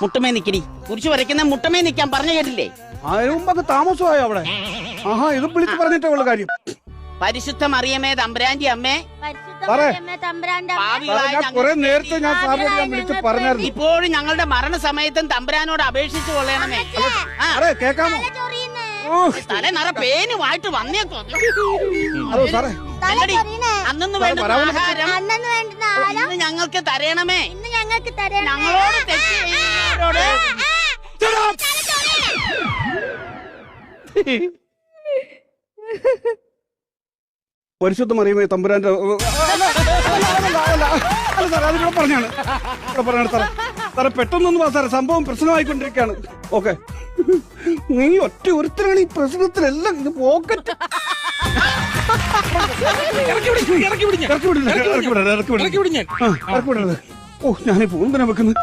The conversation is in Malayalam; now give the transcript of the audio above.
മുട്ടമേ നിക്കടി. കുരിശ് വരയ്ക്കുന്ന മുട്ടമേ നിക്കാൻ പറഞ്ഞു കേട്ടില്ലേ? അതിന് മുമ്പൊക്കെ താമസമായോ അവിടെ? ആഹാ, ഇത് വിളിച്ച് പറഞ്ഞിട്ടേ ഉള്ള കാര്യം. പരിശുദ്ധ മറിയമേ തമ്പുരാന്റെ അമ്മേ, ഞാൻ കുറെ നേരത്തെ ഞാൻ സാറിനോട് ഞാൻ വിളിച്ച് പറഞ്ഞായിരുന്നു. ഇപ്പോഴും ഞങ്ങളുടെ മരണസമയത്തും തമ്പുരാനോട് അപേക്ഷിച്ചു കൊള്ളണമേ. അതെ, കേക്കാമോ? തല നിറ പേനുമായിട്ട് വന്നേക്കോ. അതോ സാറേ, അന്നു വേണ്ട ആഹാരം ഇന്ന് ഞങ്ങൾക്ക് തരണമേ. ഞങ്ങളോട് തെറ്റ് ചെയ്യുന്നവരോട് പരിശുദ്ധ മറിയമേ തമ്പുരാന്റെ അല്ല സാറേ, അതിവിടെ പറഞ്ഞാണ് സാറേ. സാറേ പെട്ടെന്നൊന്നും വാ സാറേ, സംഭവം പ്രശ്നമായിക്കൊണ്ടിരിക്കുകയാണ്. ഓക്കെ, നീ ഒറ്റ ഒരുത്തരാണ് ഈ പ്രശ്നത്തിലെല്ലാം. ഇത് പോക്കറ്റ് ഇറക്കി വിടരുത്. ഓ, ഞാനീ ഫോൺ തന്നെ വെക്കുന്നത്.